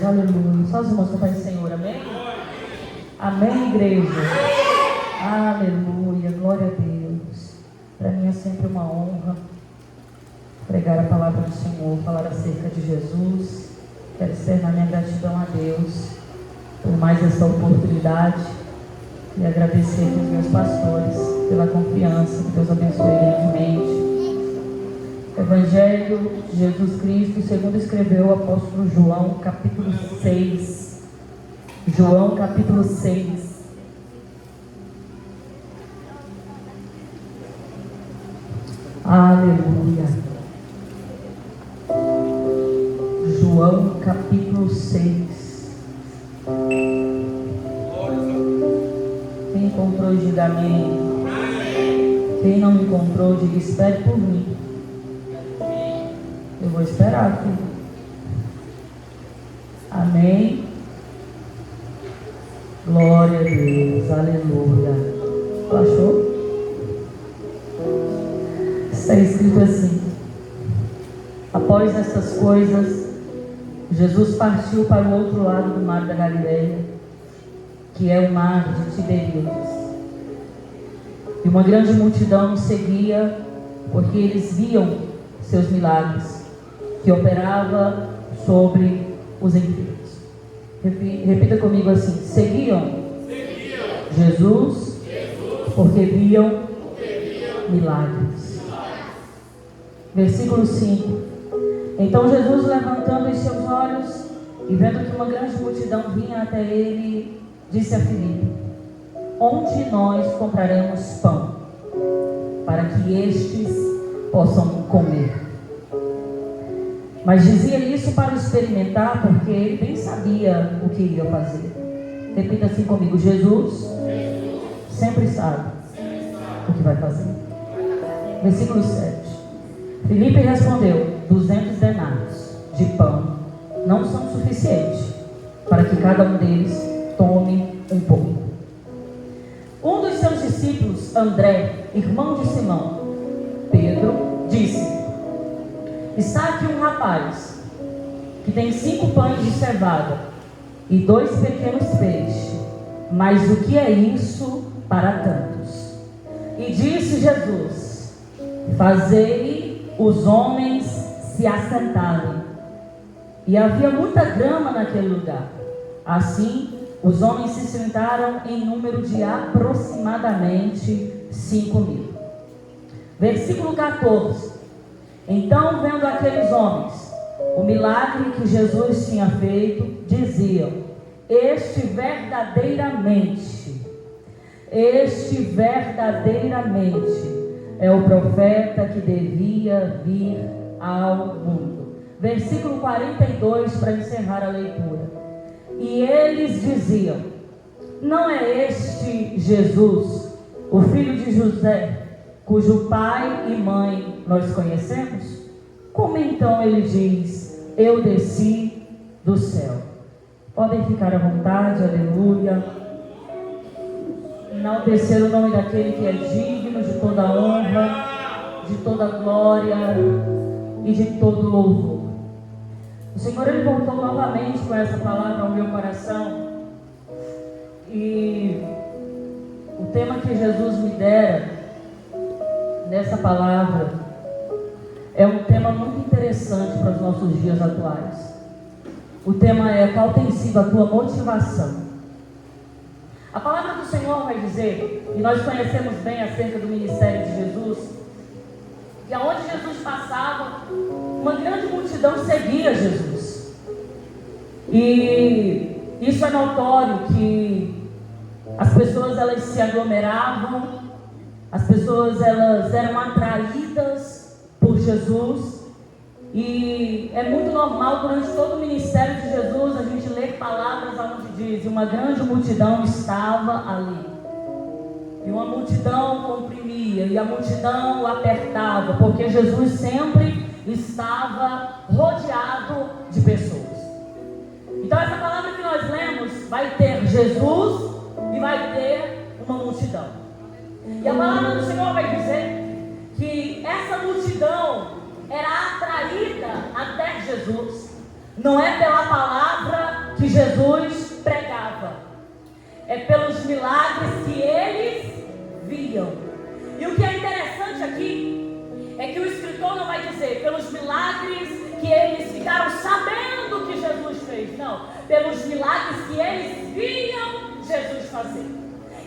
aleluia. Só os irmãos com a paz do Senhor, amém? Amém, igreja? Aleluia, glória a Deus. Para mim é sempre uma honra pregar a palavra do Senhor, falar acerca de Jesus. Quero externar minha gratidão a Deus por mais essa oportunidade e agradecer aqui aos meus pastores pela confiança. Que Deus abençoe grandemente. Evangelho de Jesus Cristo, segundo escreveu o apóstolo João, capítulo 6. João, capítulo 6. Aleluia. João, capítulo 6. Quem encontrou, diga amém. Quem não encontrou, diga espere por mim. Eu vou esperar aqui. Amém. Glória a Deus. Aleluia. Tu achou? Está escrito assim: após estas coisas, Jesus partiu para o outro lado do mar da Galileia, que é o mar de Tiberíades. E uma grande multidão o seguia, porque eles viam seus milagres, que operava sobre os enfermos. Repita comigo assim: seguiam Jesus, porque viam milagres. Versículo 5. Então Jesus, levantando os seus olhos e vendo que uma grande multidão vinha até ele, disse a Filipe: onde nós compraremos pão, para que estes possam comer? Mas dizia isso para experimentar, porque ele bem sabia o que iria fazer. Repita assim comigo: Jesus sempre sabe o que vai fazer. Versículo 7. Filipe respondeu: 200 denários de pão não são suficientes para que cada um deles tome um pouco. Um dos seus discípulos, André, irmão de Simão Pedro, disse: está aqui um rapaz que tem 5 pães de cevada e 2 pequenos peixes, mas o que é isso para tantos? E disse Jesus: fazei os homens se assentarem. E havia muita grama naquele lugar. Assim, os homens se sentaram em número de aproximadamente 5.000. Versículo 14. Então, vendo aqueles homens o milagre que Jesus tinha feito, diziam: este verdadeiramente é o profeta que devia vir ao mundo. Versículo 42, para encerrar a leitura. E eles diziam: não é este Jesus, o filho de José, cujo pai e mãe nós conhecemos? Como então ele diz: eu desci do céu? Podem ficar à vontade, aleluia. Enaltecer o nome daquele que é digno de toda honra, de toda glória e de todo louvor. O Senhor, Ele voltou novamente com essa palavra ao meu coração. E o tema que Jesus me dera nessa palavra é um tema muito interessante para os nossos dias atuais. O tema é: qual tem sido a tua motivação? A palavra do Senhor vai dizer, e nós conhecemos bem acerca do ministério de Jesus, que aonde Jesus passava, uma grande multidão seguia Jesus. E isso é notório, que as pessoas elas se aglomeravam, as pessoas elas eram atraídas por Jesus. E é muito normal, durante todo o ministério de Jesus, a gente ler palavras onde diz: uma grande multidão estava ali. E uma multidão comprimia, e a multidão o apertava, porque Jesus sempre estava rodeado de pessoas. Então essa palavra que nós lemos vai ter Jesus e vai ter uma multidão. E a palavra do Senhor vai dizer que essa multidão era atraída até Jesus, não é pela palavra Jesus pregava. É pelos milagres que eles viam. E o que é interessante aqui é que o escritor não vai dizer pelos milagres que eles ficaram sabendo que Jesus fez. Não, pelos milagres que eles viam Jesus fazer.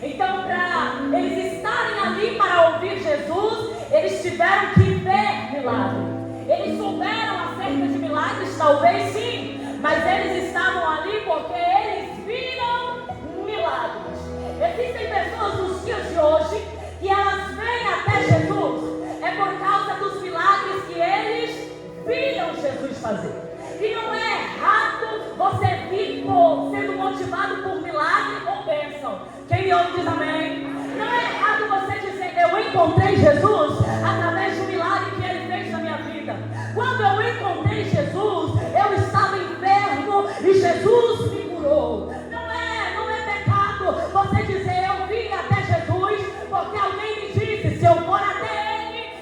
Então, para eles estarem ali para ouvir Jesus, eles tiveram que ver milagres. Eles souberam acerca de milagres, talvez sim, mas eles estavam ali porque eles viram milagres. Existem pessoas nos dias de hoje que elas vêm até Jesus é por causa dos milagres que eles viram Jesus fazer. E não é errado você vir sendo motivado por milagre ou bênção. Quem me ouve diz amém. Não é errado você dizer: eu encontrei Jesus através do milagre que ele fez na minha vida. Quando eu encontrei Jesus, eu estava enfermo e Jesus me curou. Não é pecado você dizer: eu vim até Jesus porque alguém me disse, se eu for até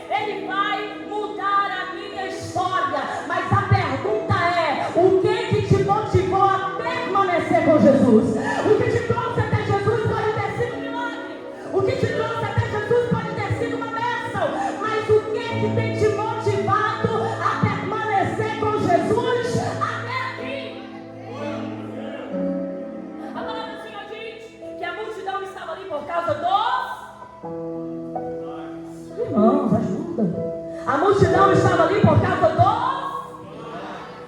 ele vai mudar a minha história. Mas a pergunta é: o que te motivou a permanecer com Jesus? O que te trouxe até Jesus pode ter sido um milagre. O que te trouxe até Jesus pode ter sido uma bênção. Mas o que tem te motivado a permanecer com Jesus até aqui? A palavra do Senhor diz que a multidão estava ali por causa dos... Irmãos, ajuda. A multidão estava ali por causa dos...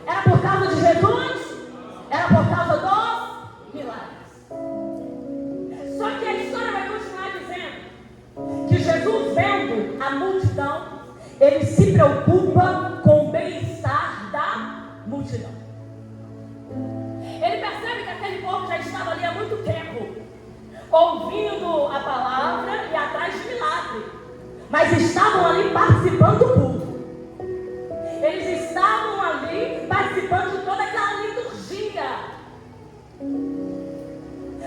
Era por causa de Jesus? Era por causa dos milagres. Só que a história vai continuar dizendo que Jesus, vendo a multidão, ele se preocupa com o bem-estar da multidão. Ele percebe que aquele povo já estava ali há muito tempo, ouvindo a palavra e atrás de milagre, mas estavam ali participando do culto. Eles estavam ali participando de toda aquela liturgia.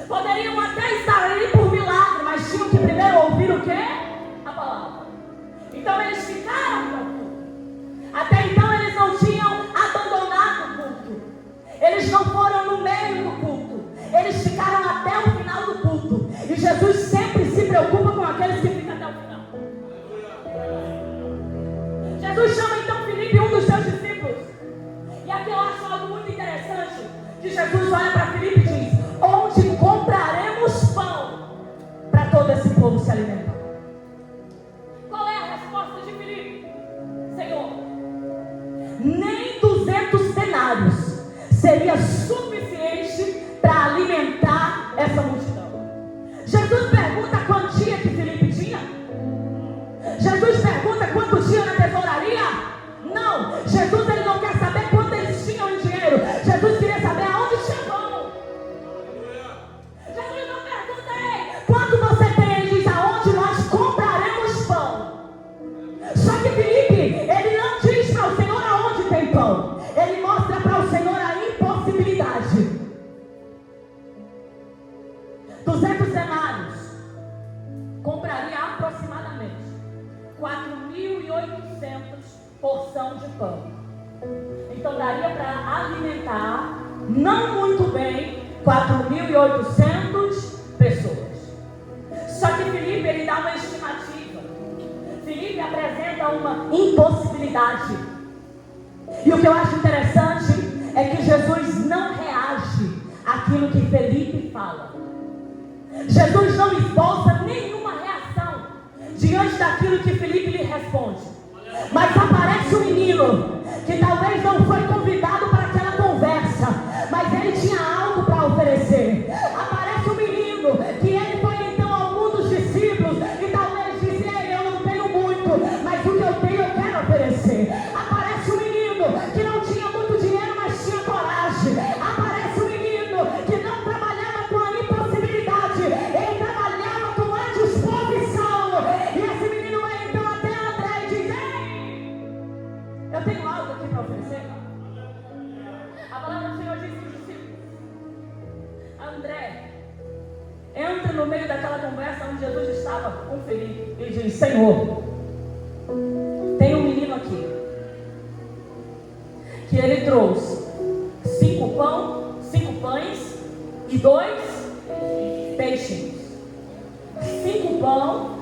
Poderiam até estar ali por milagre, mas tinham que primeiro ouvir o quê? A palavra. Então eles ficaram no culto. Até então eles não tinham abandonado o culto. Eles não foram no meio do culto. Eles ficaram até o final do culto. E Jesus sempre se preocupa com aqueles que ficam até o final. Jesus chama então Filipe, um dos seus discípulos. E aqui eu acho algo muito interessante, que Jesus olha para Filipe e diz: onde compraremos pão para todo esse povo se alimentar? Qual é a resposta de Filipe? Senhor, nem 200 denários seria suficiente para alimentar essa multidão. Jesus pergunta a quantia que Filipe tinha? Jesus pergunta quanto tinha na tesouraria? Não. Jesus ele não quer saber quanto eles tinham em dinheiro. Jesus queria saber aonde tinha pão. Jesus não pergunta: ei, quanto você tem? Ele diz: aonde nós compraremos pão. Só que Filipe, ele não diz para o Senhor aonde tem pão. Ele mostra para o Senhor a impossibilidade. 200 denários compraria aproximadamente 4.800 porção de pão. Então daria para alimentar, não muito bem, 4.800 pessoas. Só que Filipe, ele dá uma estimativa. Filipe apresenta uma impossibilidade. E o que eu acho interessante é que Jesus não reage àquilo que Filipe fala. Jesus não esboça nenhuma reação diante daquilo que Filipe lhe responde. Mas aparece um menino que talvez não foi convidado para aquela conversa, mas ele tinha algo para oferecer. Aparece um menino que ele foi então ao mundo dos discípulos e talvez disse: ei, eu não tenho muito, mas o que eu tenho eu quero oferecer. Aparece um menino que não tinha muito dinheiro, mas tinha coragem. Aparece um menino que não trabalhava com a impossibilidade, ele trabalhava com a disposição. E esse menino vai então até André e diz: ei, eu tenho algo aqui para oferecer. A palavra do Senhor diz para os discípulos: André entra no meio daquela conversa onde Jesus estava com Filipe e diz: Senhor, tem um menino aqui que ele trouxe 5 pães e 2 peixinhos. 5 pão,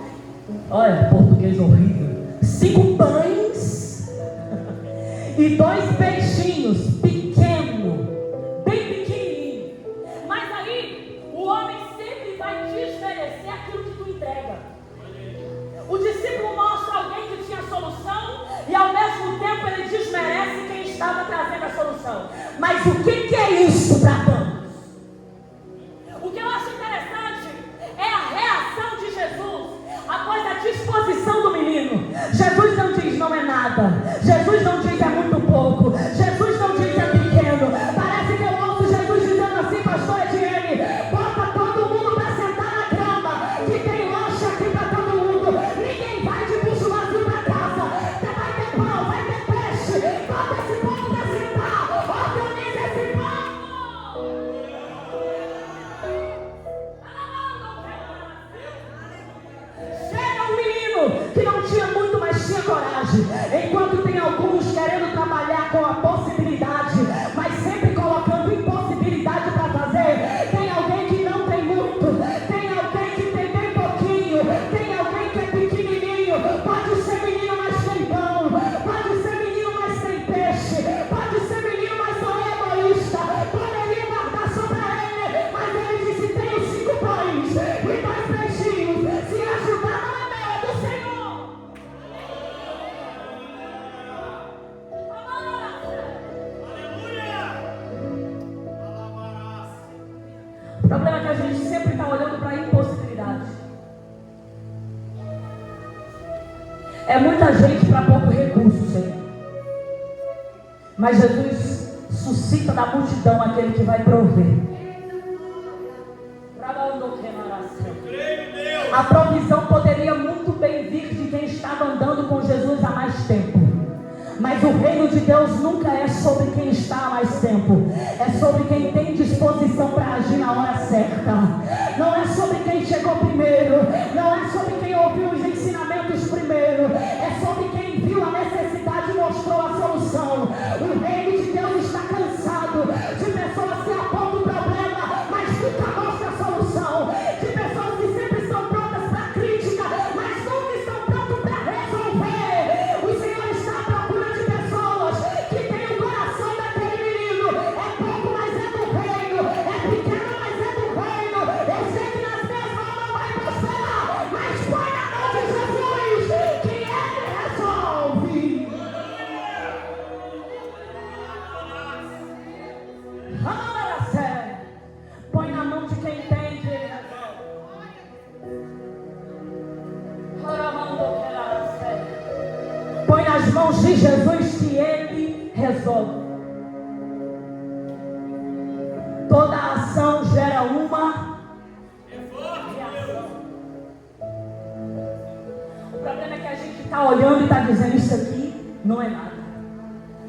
olha, português horrível. 5 pães e 2 peixinhos, pequeno, bem pequenininho. Mas aí, o homem sempre vai desmerecer aquilo que tu entrega. O discípulo mostra alguém que tinha solução e ao mesmo tempo ele desmerece quem estava trazendo a solução. Mas o que é isso para ambos? O que eu acho interessante é a reação de Jesus após a disposição do menino. Jesus não diz não é nada. Jesus não diz é muito pouco. Jesus não diz é pequeno. Parece que eu ouço Jesus dizendo assim, pastor Ediene, bota todo mundo para sentar na grama, que tem lanche aqui para todo mundo. Ninguém vai de bucho vazio para casa. Vai ter pão, vai ter peixe. Bota esse povo para sentar. Organiza esse povo. Chega um menino que não tinha muito, mas tinha coragem. Enquanto tem alguns querendo trabalhar com a possibilidade, mas sempre colocando impossibilidade para fazer, tem alguém que não tem muito, tem alguém que tem bem pouquinho, tem alguém que é pequenininho. Pode ser menino, mas tem pão. Pode ser menino, mas tem peixe. Pode ser menino, mas não é egoísta. Poderia guardar só para ele, mas ele disse, tenho 5 pães e 2 peixinhos. Se ajudar não é meu, é do Senhor. O problema é que a gente sempre está olhando para a impossibilidade. É muita gente para pouco recurso, Senhor. Mas Jesus suscita da multidão aquele que vai prover. A provisão poderia muito bem vir de quem estava andando com Jesus há mais tempo. Mas o reino de Deus nunca é sobre quem está há mais tempo. É sobre quem tem disposição para agir na hora certa. Não é sobre quem chegou primeiro. Não é sobre quem ouviu os ensinamentos primeiro. É sobre quem viu a necessidade e mostrou a solução. O reino de Deus está cansado de pessoas que apontam o problema, mas nunca mostram a solução. De pessoas que sempre estão prontas para a crítica, mas nunca estão prontas para resolver. O Senhor está à procura de pessoas que têm o coração daquele menino. É pouco, mas é do reino. É pequeno, mas é do reino. Eu sei que nas minhas mãos não vai prosperar, mas põe na mão de Jesus, que Ele resolve. Põe na mão de quem entende, Ele resolve. Põe nas mãos de Jesus que Ele resolve. Toda ação gera uma reação. O problema é que a gente está olhando e está dizendo isso aqui não é nada.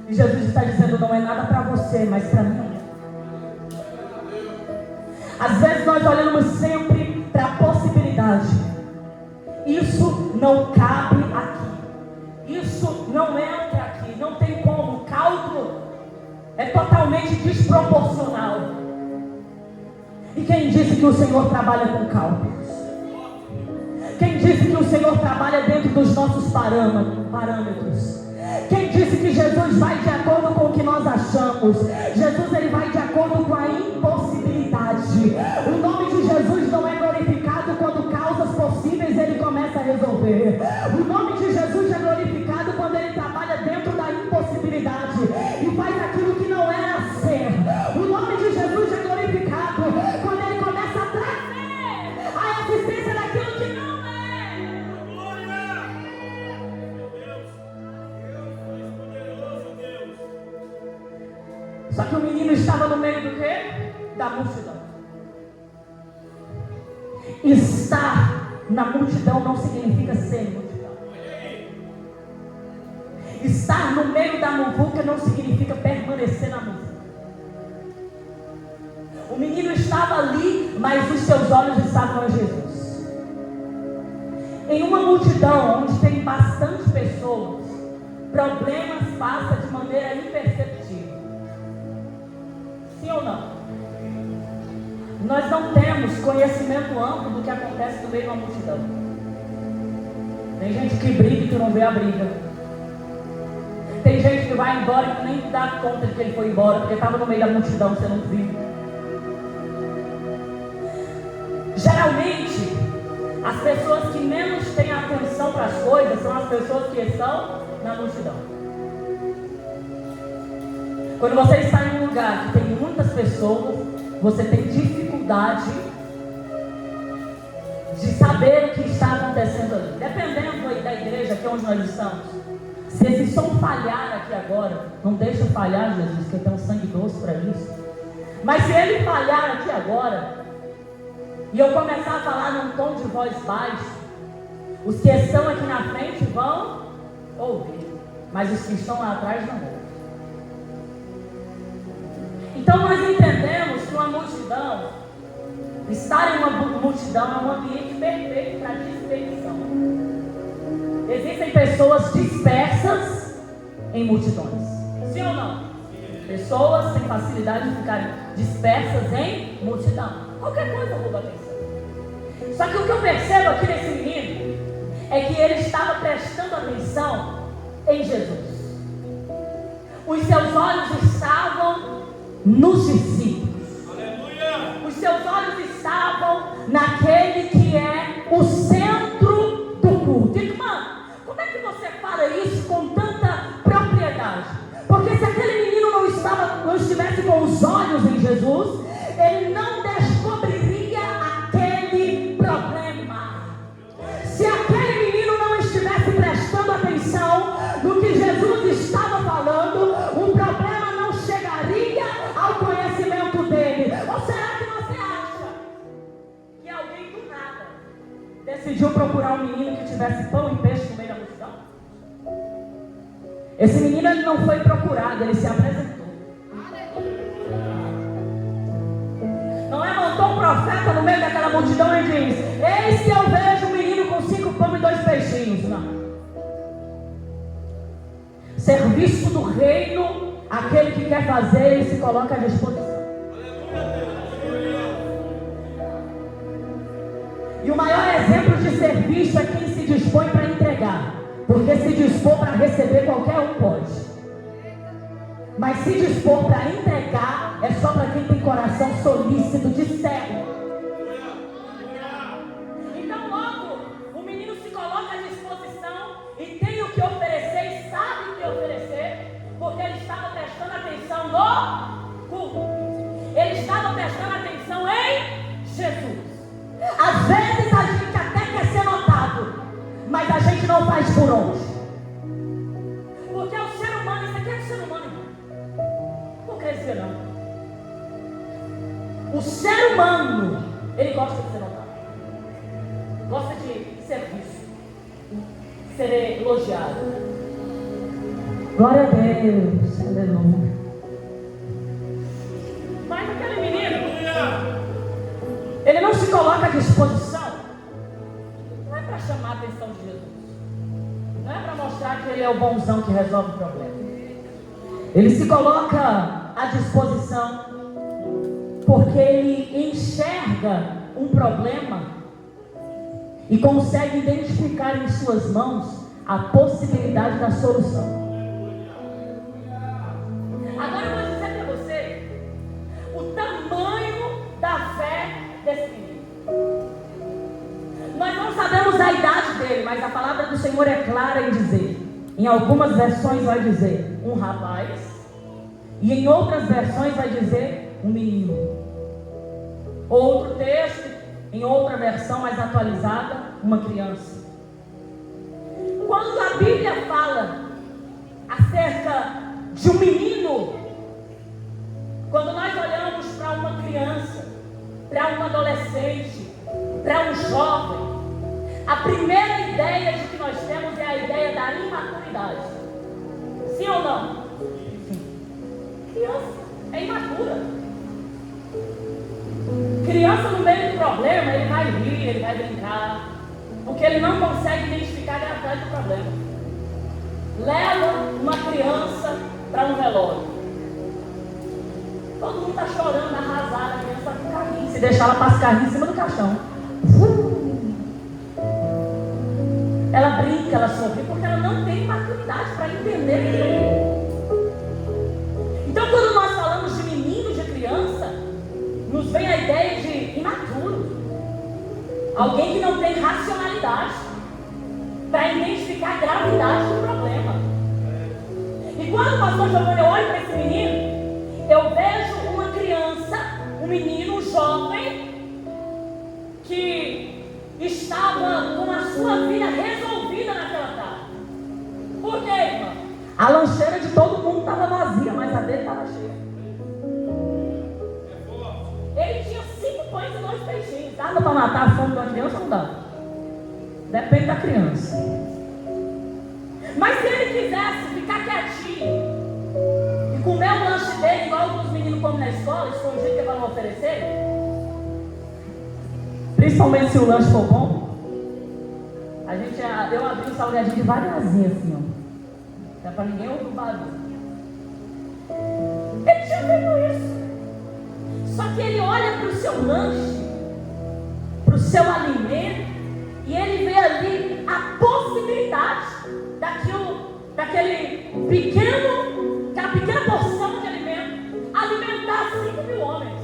E Jesus está dizendo não é nada para você, mas para mim é. Às vezes nós olhamos sempre para a possibilidade. Isso não cabe aqui. Isso não entra aqui. Não tem como. O cálculo é totalmente desproporcional. E quem disse que o Senhor trabalha com cálculos? Quem disse que o Senhor trabalha dentro dos nossos parâmetros? Quem disse que Jesus vai de acordo com o que nós achamos? Jesus, ele vai de acordo com a impossibilidade. O nome de Jesus não é glorificado quando causas possíveis ele começa a resolver. O nome de Jesus é glorificado quando ele trabalha dentro da impossibilidade e faz aquilo que não era ser. O nome de Jesus é glorificado quando ele começa a trazer a existência daquilo que não é. Só que o menino estava no meio do quê? Da multidão. Estar na multidão não significa ser multidão. Estar no meio da muvuca não significa permanecer na muvuca. O menino estava ali, mas os seus olhos estavam em Jesus. Em uma multidão onde tem bastante pessoas, problemas passam de maneira imperceptível. Sim ou não? nós não temos conhecimento amplo do que acontece no meio de uma multidão. Tem gente que briga e tu não vê a briga. Tem gente que vai embora e tu nem dá conta de que ele foi embora, porque estava no meio da multidão, você não viu. Geralmente, as pessoas que menos têm atenção para as coisas são as pessoas que estão na multidão. Quando você está em um lugar que tem muitas pessoas, você tem dificuldade de saber o que está acontecendo ali. Dependendo aí da igreja aqui onde nós estamos. Se esse som falhar aqui agora, não deixa falhar, Jesus, que tem um sangue doce para isso. Mas se ele falhar aqui agora, e eu começar a falar num tom de voz baixo, os que estão aqui na frente vão ouvir, mas os que estão lá atrás não ouvem. Então nós entendemos que uma multidão, estar em uma multidão é um ambiente perfeito para dispersão. Existem pessoas dispersas em multidões, sim ou não? Pessoas têm facilidade de ficarem dispersas em multidão. Qualquer coisa rouba a atenção. Só que o que eu percebo aqui nesse menino é que ele estava prestando atenção em Jesus. Os seus olhos estavam nos discípulos. Aleluia! Os seus olhos estavam naquele que é o centro do culto. Irmã, como é que você fala isso com tanta propriedade? Porque se aquele menino não estivesse com os olhos em Jesus, ele não descobriria aquele problema. Se aquele menino não estivesse prestando atenção no que Jesus estava falando, o problema não chegaria ao conhecimento dele. Ou será que você acha que alguém do nada decidiu procurar um menino que tivesse pão e peixe no meio da multidão? Esse menino ele não foi procurado, ele se apresentou. Não levantou um profeta no meio daquela multidão e diz: eis que eu vejo um menino com 5 pães e 2 peixinhos. Não. Serviço do reino, aquele que quer fazer, ele se coloca à disposição. E o maior exemplo de serviço é quem se dispõe para entregar. Porque se dispor para receber, qualquer um pode. Mas se dispor para entregar é só para quem tem coração solícito de servo. Então logo o menino se coloca à disposição e tem o que oferecer e sabe o que oferecer, porque ele estava prestando atenção no culto. Ele estava prestando atenção em Jesus. Às vezes a gente até quer ser notado, mas a gente não faz por onde. Porque o ser humano, isso aqui é do ser humano, irmão. Hipocrisia não. O ser humano, ele gosta de ser notado. Gosta de ser visto, ser elogiado. Glória a Deus, aleluia. Mas aquele menino, ele não se coloca à disposição. Não é para chamar a atenção de Jesus. Não é para mostrar que ele é o bonzão que resolve o problema. Ele se coloca à disposição porque ele enxerga um problema e consegue identificar em suas mãos a possibilidade da solução. Agora eu vou dizer para você o tamanho da fé desse menino. Nós não sabemos a idade dele, mas a palavra do Senhor é clara em dizer. Em algumas versões vai dizer um rapaz, e em outras versões vai dizer um menino. Outro texto, em outra versão mais atualizada, uma criança. Quando a Bíblia fala acerca de um menino, quando nós olhamos para uma criança, para um adolescente, para um jovem, a primeira ideia de que nós temos é a ideia da imaturidade. Sim ou não? Sim. Criança é imatura. Criança no meio do problema, ele vai rir, ele vai brincar, porque ele não consegue identificar a gravidade do problema. Leva uma criança para um velório. Todo mundo está chorando, arrasado, a criança está com carrinho. Você deixar ela pascar em cima do caixão. Ela brinca, ela sorri, porque ela não tem maturidade para entender aquilo. Então, quando nós falamos de menino, de criança, nos vem a ideia de imaturo. Alguém que não tem racionalidade para identificar a gravidade do problema. E quando o pastor Giovanni olha para esse menino, eu vejo uma criança, um menino, um jovem, que estava com a sua vida resolvida naquela tarde. Por quê, irmã? A lancheira de todo mundo estava vazia, mas a dele estava cheia. Ele tinha 5 pães e 2 peixinhos. Dava para matar a fome de uma criança ou não dava? Depende da criança. Mas se ele quisesse ficar quietinho e comer o lanche dele igual os meninos comem na escola, escondido que vão oferecer, principalmente se o lanche for bom, eu abri um salgadinho devagarzinho assim, ó. Não é para ninguém ouvir o barulho. Ele tinha feito isso. Só que ele olha para o seu lanche, para o seu alimento, e ele vê ali a possibilidade daquela pequena porção de alimento alimentar 5.000 homens.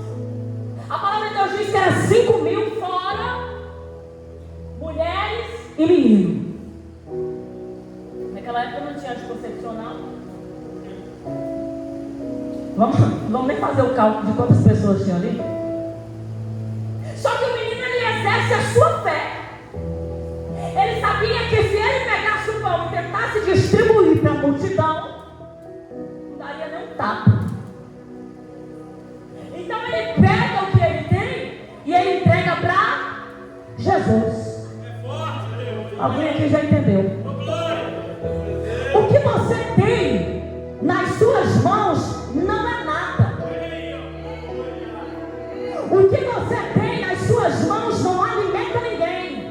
A palavra de Deus diz que era 5.000 fora mulheres e meninos. Naquela época não tinha anticoncepcional. Vamos nem fazer o cálculo de quantas pessoas tinham ali. Só que o menino, ele exerce a sua fé. Ele sabia que se ele pegasse o pão e tentasse distribuir para a multidão, não daria nem um tapa. Então ele pega o que ele tem e ele entrega para Jesus. Alguém aqui já entendeu? O que você tem nas suas mãos não é nada. O que você tem nas suas mãos não alimenta ninguém.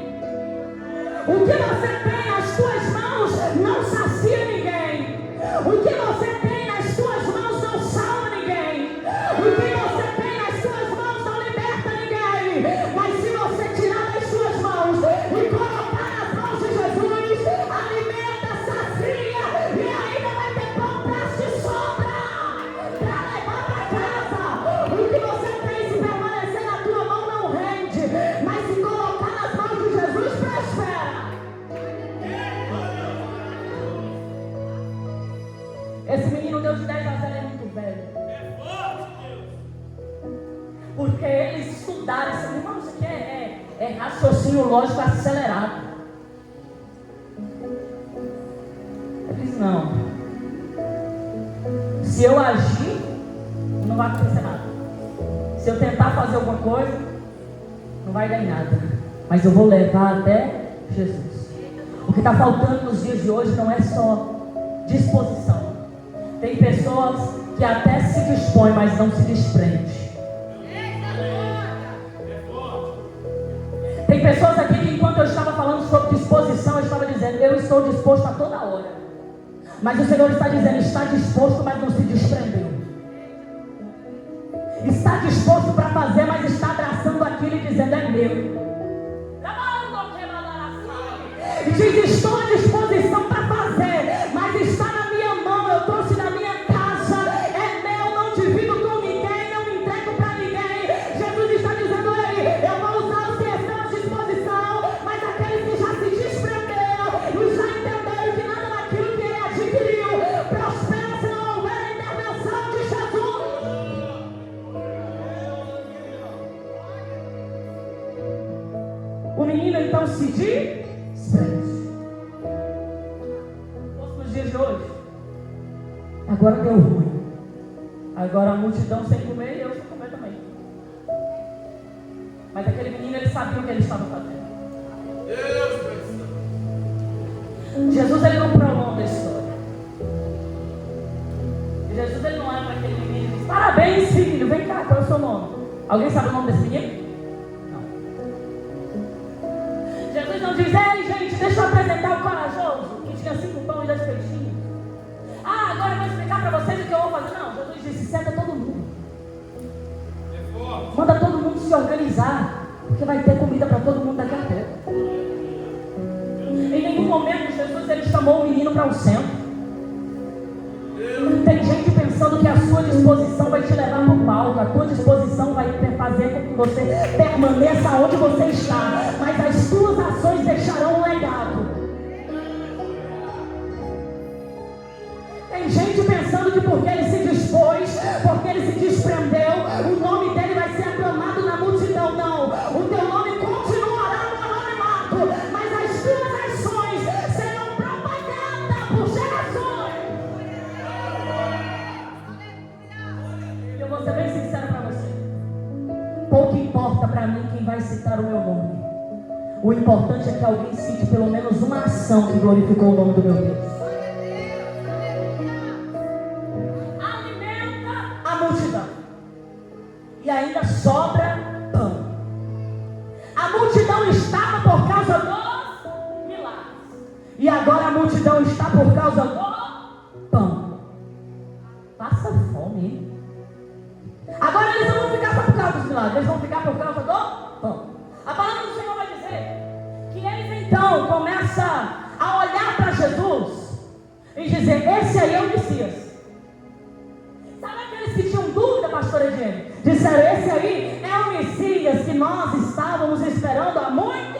O que você tem nas suas mãos não sacia ninguém. O que você tem nas suas mãos não salva ninguém. O que você tem nas suas mãos não liberta ninguém. Mas se você tirar das suas mãos e colocar nas mãos de Jesus, alimenta, sacia, e ainda vai ter pão para te sobrar, para levar para casa. O que você tem, se permanecer na tua mão, não rende, mas se colocar nas mãos de Jesus, prospera. Esse menino deu de 10 a 0 é muito velho. Porque eles estudaram isso. Irmão, isso aqui é raciocínio lógico acelerado. Ele disse, não. Se eu agir, não vai acontecer nada. Se eu tentar fazer alguma coisa, não vai dar em nada. Mas eu vou levar até Jesus. O que está faltando nos dias de hoje não é só disposição. Tem pessoas que até se dispõem, mas não se desprende. Tem pessoas aqui que, enquanto eu estava falando sobre disposição, eu estava dizendo, eu estou disposto a toda hora. Mas o Senhor está dizendo, está disposto, mas não se desprendeu. Está disposto para fazer, mas está abraçando aquilo e dizendo, é meu. E diz, estou à disposição para fazer, mas está na minha mão, eu trouxe na minha casa, é meu, não divido com ninguém, não me entrego para ninguém. Jesus está dizendo, ei, eu vou usar os que estão à disposição, mas aqueles que já se desprenderam e já entenderam que nada daquilo que ele adquiriu prospera se não houver a intervenção de Jesus. O menino então se desprende. Nos dias de hoje, agora deu ruim. Agora a multidão sem comer e eu sem comer também. Mas aquele menino, ele sabia o que ele estava fazendo. Jesus, ele não prolonga a história. Jesus, ele não olha para aquele menino e diz, parabéns, filho, vem cá, qual é o seu nome? Alguém sabe o nome desse menino? Jesus não diz, ei gente, deixa eu apresentar o corajoso, que tinha 5 pães e 2 peixinhos. Ah, agora eu vou explicar para vocês o que eu vou fazer. Não, Jesus disse, senta todo mundo. Manda todo mundo se organizar, porque vai ter comida para todo mundo daqui a pouco. Em nenhum momento Jesus ele chamou o menino para o centro. Tem gente pensando que a sua disposição vai te levar para o palco, a tua disposição vai fazer com que você permaneça onde você está, mas as tuas ações deixarão um legado. Tem gente pensando que porque ele se dispôs, porque ele se desprendeu, o nome dele vai ser aclamado na multidão. Não, o teu nome continuará no anonimato, mas as tuas ações serão propagadas por gerações. Eu vou ser bem sincero para você. Pouco importa para mim quem vai citar o meu nome. O importante é que alguém cite pelo menos uma ação que glorificou o nome do meu Deus. E ainda sobra pão. A multidão estava por causa dos milagres. E agora a multidão está por causa do pão. Passa fome, hein? Agora eles não vão ficar só por causa dos milagres, eles vão ficar por causa do pão. A palavra do Senhor vai dizer que eles então começam a olhar para Jesus e dizer: esse aí é o Messias. Sabe aqueles que tinham dúvida, pastor Ediene? Disseram: esse aí é o Messias que nós estávamos esperando há muito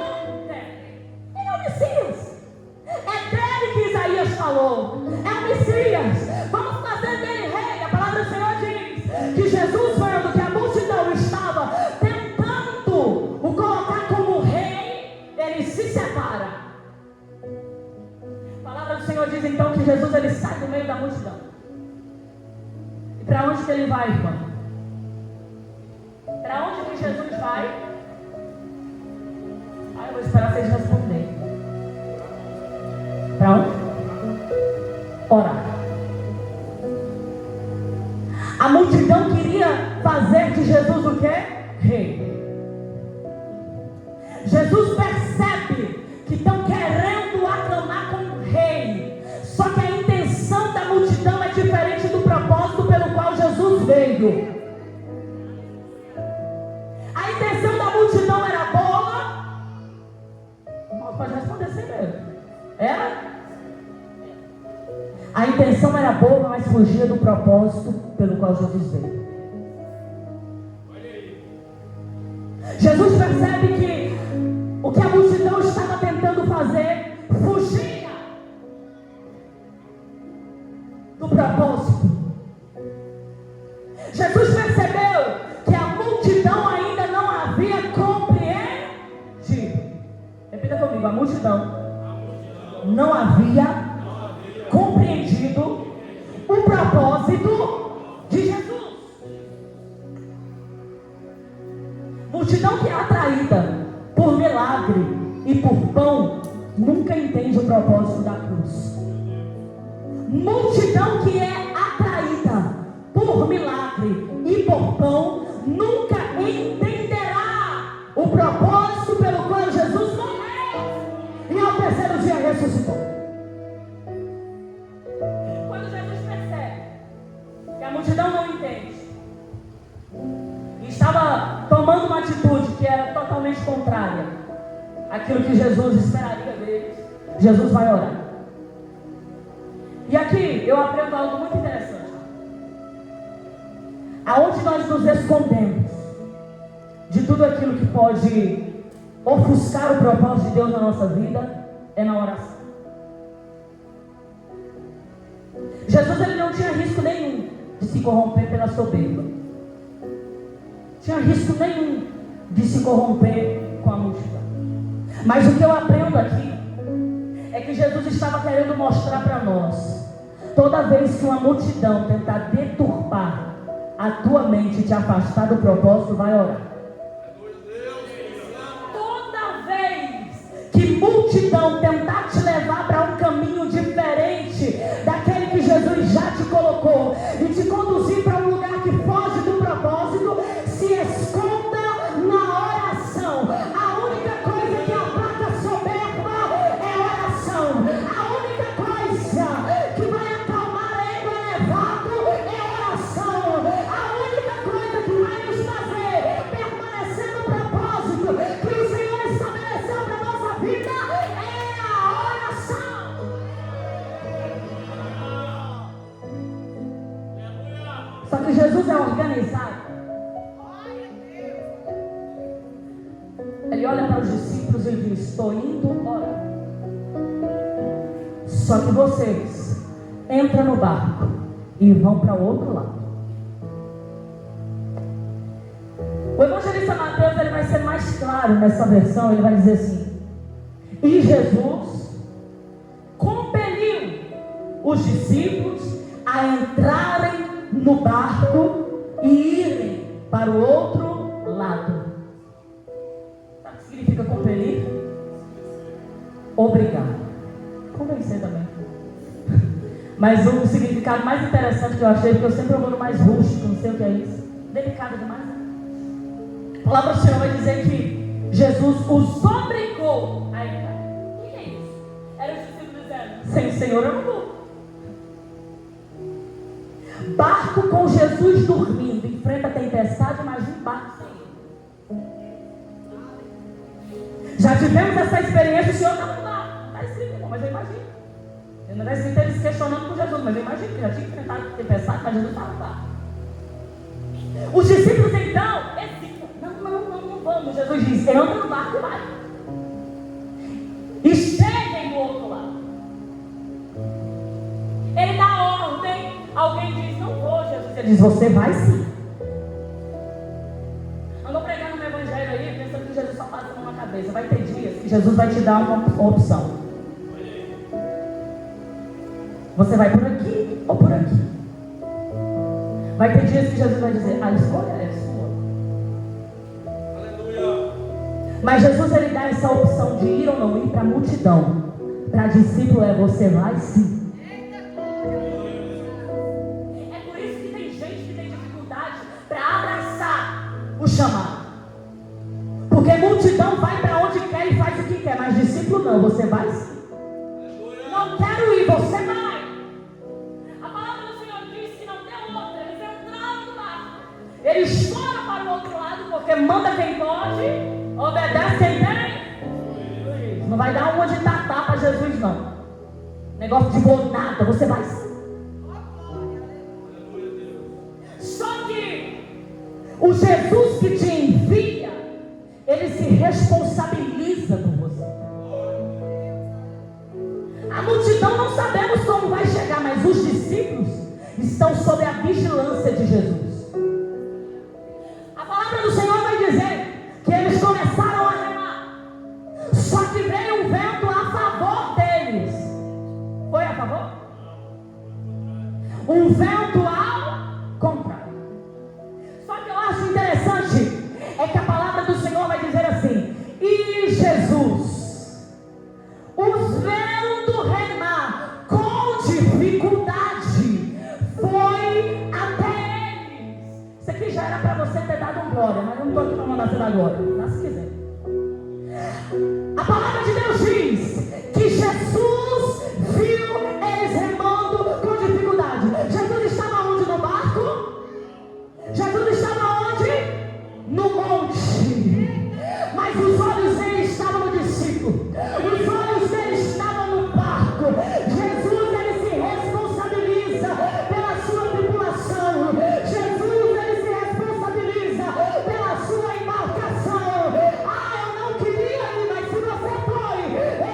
tempo. Ele é o Messias. É dele que Isaías falou. É o Messias. Vamos fazer dele rei. A palavra do Senhor diz que Jesus, vendo que a multidão estava tentando o colocar como rei, ele se separa. A palavra do Senhor diz então que Jesus ele sai do meio da multidão. E para onde que ele vai, irmão? Para onde que Jesus vai? Eu vou esperar vocês responderem. Para onde? Orar. A multidão queria fazer de Jesus o quê? Rei. Jesus percebe que estão querendo aclamar como rei. Só que a intenção da multidão é diferente do propósito pelo qual Jesus veio. A intenção da multidão era boa. Pode responder sem medo. Era? A intenção era boa, mas fugia do propósito pelo qual Jesus veio. Jesus percebe que o que a multidão estava tentando fazer fugia do propósito. Jesus percebeu que a multidão ainda não havia compreendido. Repita comigo: a multidão não havia compreendido o propósito de Jesus. Multidão que é atraída por milagre e por pão nunca entende o propósito da cruz. Multidão que é atraída por milagre e por pão nunca entenderá o propósito pelo qual Jesus morreu e ao terceiro dia ressuscitou. Quando Jesus percebe que a multidão não entende e estava tomando uma atitude que era totalmente contrária àquilo que Jesus esperaria deles, Jesus vai orar. E aqui eu aprendo algo muito interessante. Aonde nós nos escondemos de tudo aquilo que pode ofuscar o propósito de Deus na nossa vida é na oração. Jesus ele não tinha risco nenhum de se corromper pela soberba. Tinha risco nenhum de se corromper com a multidão. Mas o que eu aprendo aqui é que Jesus estava querendo mostrar para nós: toda vez que uma multidão tentar deturpar a tua mente e te afastar do propósito, vai orar. Toda vez que multidão tentar te levar para um caminho diferente daquele que Jesus já te colocou e te conduzir para um lugar que foge do propósito, se esconda na oração. A única coisa que aplaca soberba é oração. A única coisa que vai acalmar ego elevado é oração. A única coisa que vai nos fazer permanecer Ele olha para os discípulos e diz: estou indo orar. Só que vocês entram no barco e vão para o outro lado. O evangelista Mateus, ele vai ser mais claro nessa versão. Ele vai dizer assim: e Jesus compeliu os discípulos a entrarem no barco e irem para o outro lado. Sabe o que significa compelir? Obrigar. Convencer também. Mas o significado mais interessante que eu achei, porque eu sempre vou no mais rústico, não sei o que é isso. Delicado demais, né? A palavra do Senhor vai dizer que Jesus os obrigou a entrar. O que é isso? Era os discípulos dizendo: sem o Senhor eu não vou. Barco com Jesus dormindo, enfrenta a tempestade, imagina barco sem ele. Já tivemos essa experiência, o Senhor está no barco. Não está escrito não, mas eu imagino. Eu não está escrito eles questionando por Jesus, mas eu imagino que já tinha enfrentado a tempestade, mas Jesus estava no barco. Os discípulos então, não vamos. Jesus diz: entra no barco e vai. E cheguem do outro lado. Ele dá ordem. Alguém diz: não vou, Jesus. Ele diz: você vai sim. Andou pregando no evangelho aí, pensando que Jesus só passa a mão na cabeça. Vai ter dias que Jesus vai te dar uma opção. Você vai por aqui ou por aqui? Vai ter dias que Jesus vai dizer: a escolha é sua. Aleluia. Mas Jesus, ele dá essa opção de ir ou não ir para a multidão. Para discípulo é: você vai sim. O chamado, porque multidão vai para onde quer e faz o que quer, mas discípulo não, você vai sim. Não quero ir, você vai. A palavra do Senhor diz que não tem outra. Eles entraram no barco, eles foram para o outro lado, porque manda quem pode, obedece quem tem. Não vai dar uma de tatá para Jesus não. Negócio de bom nada, você vai sim. O Jesus que te envia, ele se responsabiliza por você. A multidão não sabemos como vai chegar, mas os discípulos estão sob a vigilância de Jesus. A palavra do Senhor vai dizer que eles começaram a remar, só que veio um vento a favor deles. Foi a favor? Um vento ao contrário. Interessante é que a palavra do Senhor vai dizer assim: e Jesus, os vendo remar com dificuldade, foi até eles. Isso aqui já era para você ter dado um glória, mas eu não estou aqui para mandar você dar glória, mas se quiser. A palavra de Deus diz que Jesus viu eles remando com dificuldade. Jesus estava onde? No barco? Jesus estava no monte, mas os olhos dele estavam no discípulo, os olhos dele estavam no barco. Jesus, ele se responsabiliza pela sua tripulação. Jesus, ele se responsabiliza pela sua embarcação. Eu não queria ir, mas se você foi,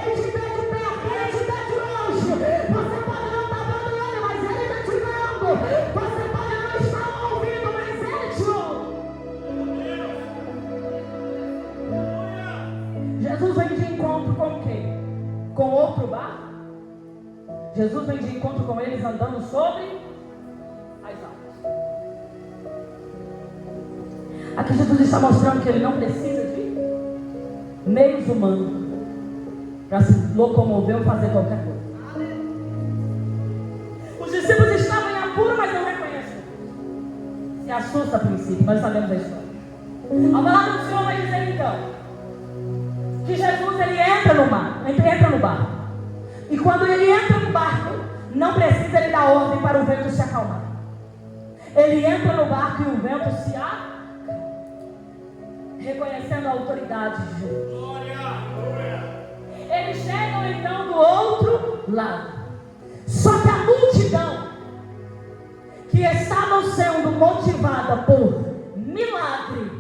ele te vê de perto, ele te vê de longe. Você pode não estar vendo ele, mas ele está te vendo. Você pode não estar ouvindo, mas ele te ouve. Jesus vem de encontro com quem? Com outro barco? Jesus vem de encontro com eles andando sobre as águas. Aqui Jesus está mostrando que ele não precisa de meios humanos para se locomover ou fazer qualquer coisa. Os discípulos estavam em apuro, mas não reconhecem. Se assusta a princípio, nós sabemos a história. A palavra do Senhor vai dizer então que Jesus, ele entra no mar, ele entra no barco. E quando ele entra no barco, não precisa ele dar ordem para o vento se acalmar. Ele entra no barco e o vento se acalma, reconhecendo a autoridade de Jesus. Eles chegam então do outro lado. Só que a multidão, que estavam sendo motivada por milagre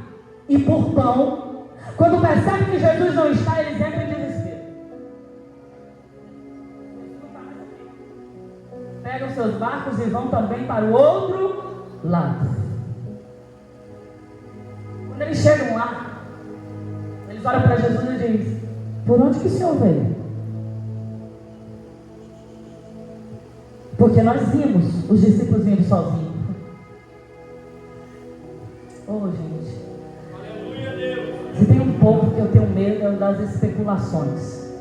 e por pão, Quando percebem que Jesus não está, eles entram em desespero. Pegam seus barcos e vão também para o outro lado. Quando eles chegam lá, eles olham para Jesus e dizem: por onde que o Senhor veio? Porque nós vimos os discípulos vindo sozinhos. Oh, gente. Aleluia, Deus. Se tem um pouco que eu tenho medo, é das especulações.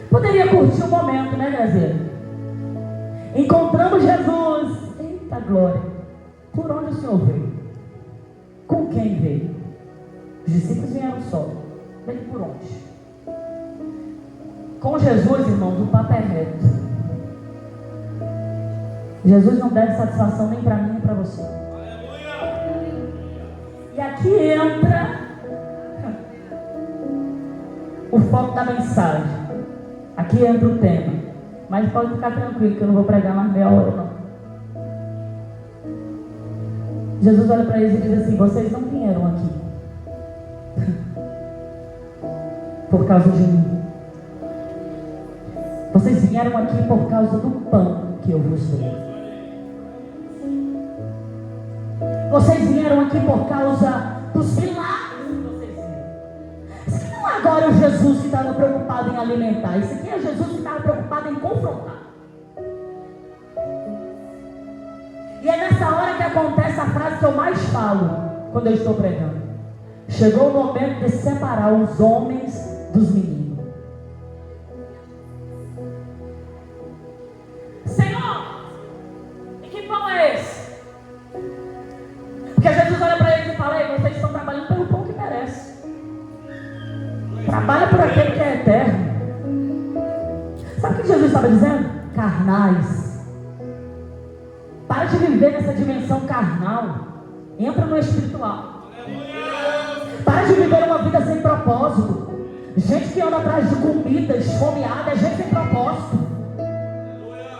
Poderia curtir o momento, né, Graziela? Encontramos Jesus. Eita glória. Por onde o Senhor veio? Com quem veio? Os discípulos vieram só. Veio por onde? Com Jesus, irmãos, o papo é reto. Jesus não deve satisfação nem para mim nem para você. E aqui entra o foco da mensagem. Aqui entra o tema. Mas pode ficar tranquilo que eu não vou pregar mais meia hora, não. Jesus olha para eles e diz assim: vocês não vieram aqui por causa de mim. Vocês vieram aqui por causa do pão que eu vos dei. Vocês vieram aqui por causa dos milagres que vocês viram. Isso aqui não é agora o Jesus que estava preocupado em alimentar. Isso aqui é Jesus que estava preocupado em confrontar. E é nessa hora que acontece a frase que eu mais falo quando eu estou pregando. Chegou o momento de separar os homens dos meninos. Senhor, e que pão é esse? Porque Jesus olha para eles e fala: ei, vocês estão trabalhando pelo pão que merece. Trabalha por aquele que é eterno. Sabe o que Jesus estava dizendo? Carnais. Para de viver nessa dimensão carnal. Entra no espiritual. Para de viver uma vida sem propósito. Gente que anda atrás de comida, esfomeada, é gente sem propósito.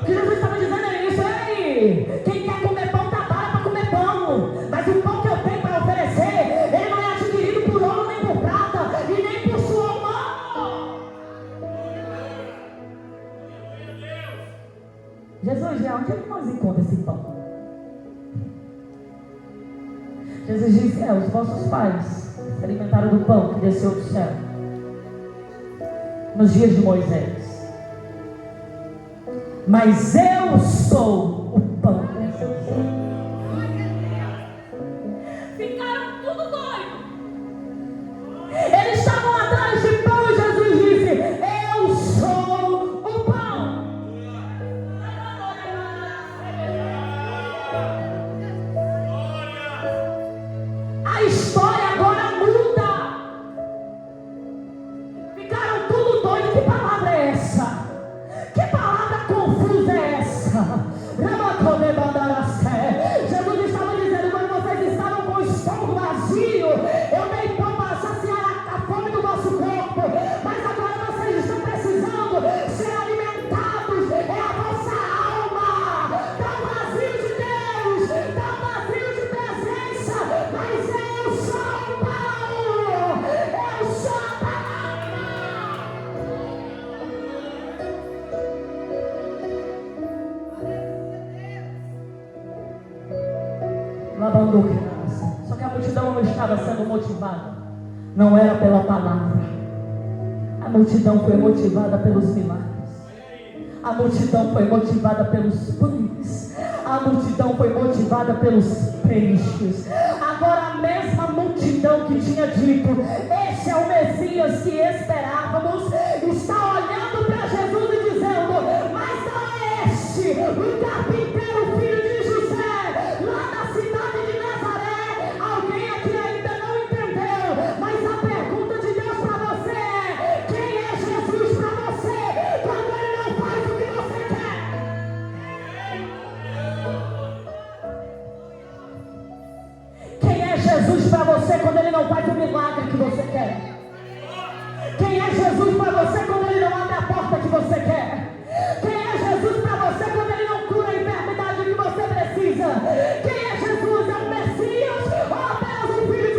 O que Jesus estava dizendo é isso: ei, quem quer comer pão, trabalha para comer pão. Mas o pão que eu tenho para oferecer, ele não é adquirido por ouro nem por prata, e nem por suor humano. Jesus, já onde é que nós encontramos esse pão? Jesus disse: os vossos pais se alimentaram do pão que desceu do céu nos dias de Moisés. Mas eu sou o pão. Ficaram tudo doidos. Eles estavam atrás de pão e Jesus disse: eu sou o pão. A história agora muda. Ficaram tudo doidos. Que palavra é essa? Que palavra confusa é essa? Jesus estava dizendo: quando vocês estavam com o estômago vazio, eu dei pão para saciar a fome do vosso corpo. Mas agora vocês estão precisando ser alimentados. É a vossa alma. Está vazio de Deus, está vazio de presença. Mas eu sou o pão. Eu sou a palavra. Só que a multidão não estava sendo motivada. Não era pela palavra. A multidão foi motivada pelos milagres. A multidão foi motivada pelos pães. A multidão foi motivada pelos peixes. Agora a mesma multidão que tinha dito: esse é o Messias que esperávamos, está olhando para Jesus e dizendo: mas não é este o carpinteiro, filho de José, lá da cidade de Nazaré? Alguém aqui ainda não entendeu, mas a pergunta de Deus para você é: quem é Jesus para você quando ele não faz o que você quer? Quem é Jesus para você quando ele não faz o milagre que você quer? Quem é Jesus para você quando ele não abre a porta que você quer? Quem é Jesus para você quando ele não cura a enfermidade que você precisa? Quem é Jesus? É o Messias ou apenas o Filho de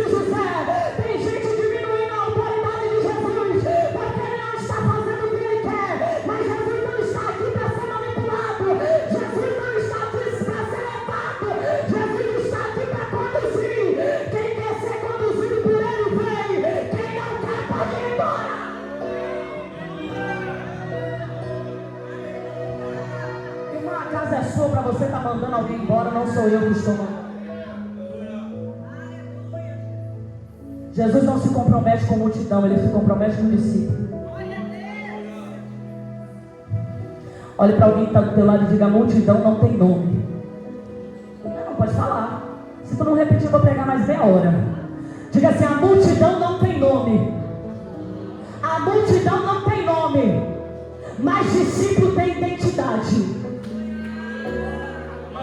sou eu que estou mandando. Jesus não se compromete com multidão, ele se compromete com o discípulo. Olhe para alguém que está do teu lado e diga: a multidão não tem nome. Não, pode falar. Se tu não repetir, eu vou pregar mais meia hora. Diga assim: a multidão não tem nome. A multidão não tem nome, mas discípulo tem identidade.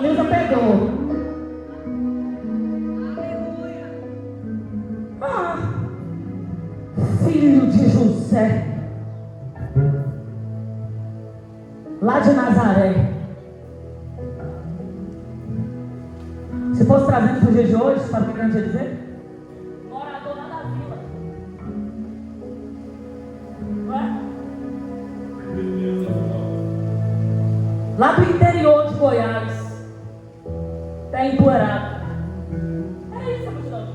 Neuza pegou. Filho de José, lá de Nazaré. Se fosse trazendo para o dia de hoje, sabe o que a gente ia dizer? Morador lá da vila. Não é? Lá do interior de Goiás. Está empoeirado. É isso, amigos.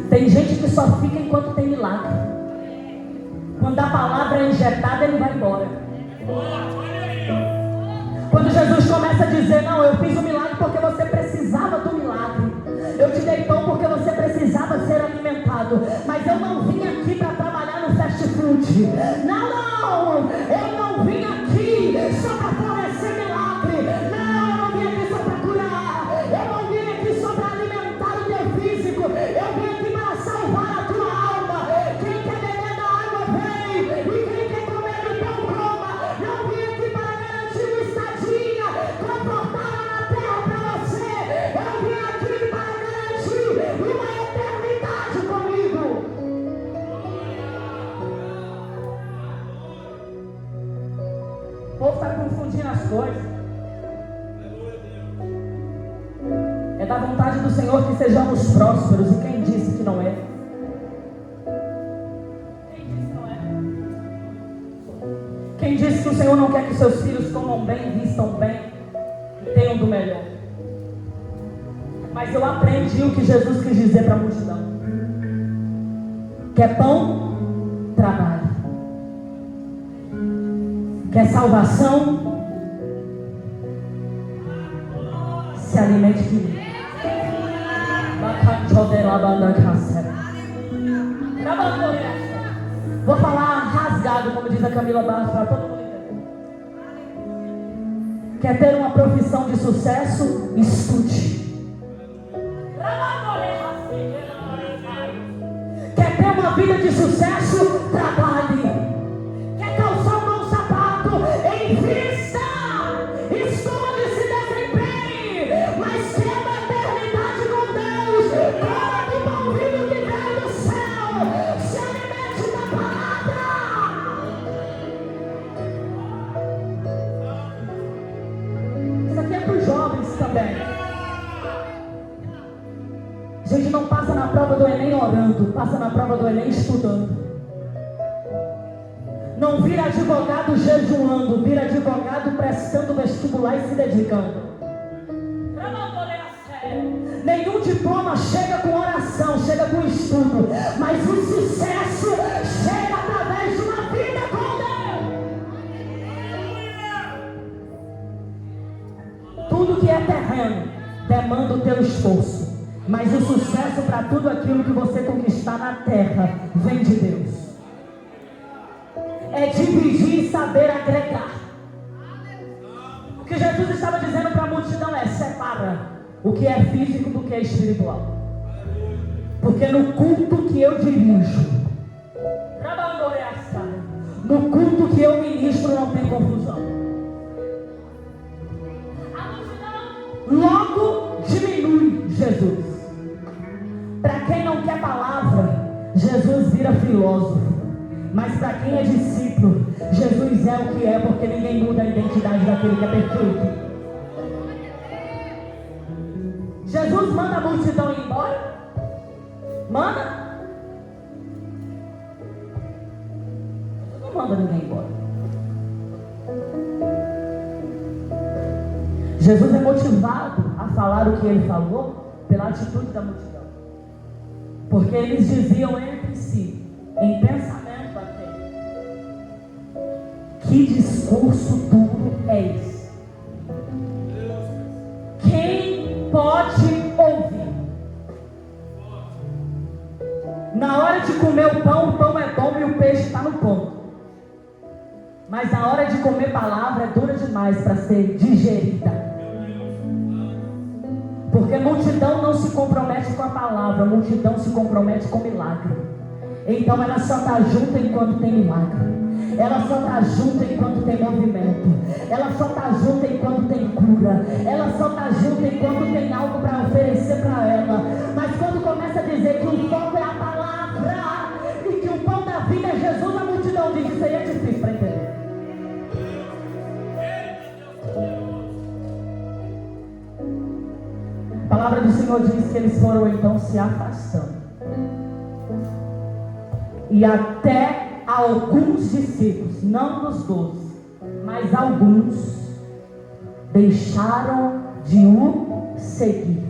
Tem gente que só fica enquanto tem milagre. Quando a palavra é injetada, ele vai embora. Quando Jesus começa a dizer: não, eu fiz o milagre porque você precisava do milagre. Eu te dei pão porque você precisava ser alimentado. Mas eu não vim aqui para trabalhar no fast food. Não, eu não vim aqui só para fornecer milagre. Não, eu não vim aqui só para curar. Eu não vim aqui só para alimentar o teu físico. Eu vim aqui para salvar a tua alma. Quem quer beber da água, vem. E quem quer comer do pão, coma. Não vim aqui para garantir uma estadia confortável na terra para você. Eu vim aqui para garantir uma eternidade comigo. O povo está confundindo as coisas. É da vontade do Senhor que sejamos prósperos. E quem disse que não é? Quem disse que não é? Quem disse que o Senhor não quer que seus filhos comam bem, vistam bem e tenham do melhor? Mas eu aprendi o que Jesus quis dizer para a multidão. Quer pão? Trabalhe. Quer salvação? Se alimente de mim. Vou falar rasgado, como diz a Camila Barros, para todo mundo entender. Quer ter uma profissão de sucesso? Estude. Quer ter uma vida de sucesso? Trabalhe. Quer calçar um bom sapato? Invista. Escolha, se desempenhe. Mas quer uma eternidade com Deus? Coma do pão vivo que vem do céu. Se alimente da palavra. Isso aqui é para os jovens também. A gente não passa na prova do Enem orando, passa na prova do Enem estudando. Não vira advogado jejuando, vira advogado prestando vestibular e se dedicando. Nenhum diploma chega com oração, chega com estudo, mas o sucesso chega através de uma vida com Deus. Tudo que é terreno demanda o teu esforço. Mas o sucesso para tudo aquilo que você conquistar na terra vem de Deus. É dividir e saber agregar. O que Jesus estava dizendo para a multidão é: separa o que é físico do que é espiritual. Porque no culto que eu dirijo, no culto que eu ministro, não tem confusão. Logo diminui Jesus. Para quem não quer palavra, Jesus vira filósofo. Mas para quem é discípulo, Jesus é o que é, porque ninguém muda a identidade daquele que é perfeito. Jesus manda a multidão ir embora? Manda? Jesus não manda ninguém embora. Jesus é motivado a falar o que ele falou pela atitude da multidão. Porque eles diziam entre si, em pensamento até: que discurso duro é esse? pode ouvir. Na hora de comer o pão é bom e o peixe está no ponto. Mas na hora de comer palavra é dura demais para ser digerida. Porque multidão não se compromete com a palavra, multidão se compromete com milagre. Então ela só está junta enquanto tem milagre. Ela só está junta enquanto tem movimento. Ela só está junta enquanto tem cura. Ela só está junta enquanto tem algo para oferecer para ela. Mas quando começa a dizer que o foco é a palavra e que o pão da vida é Jesus, a multidão diz: isso aí é difícil para entender. A palavra do Senhor diz que eles foram então se afastando. E até alguns discípulos, não dos 12, mas alguns, deixaram de o seguir.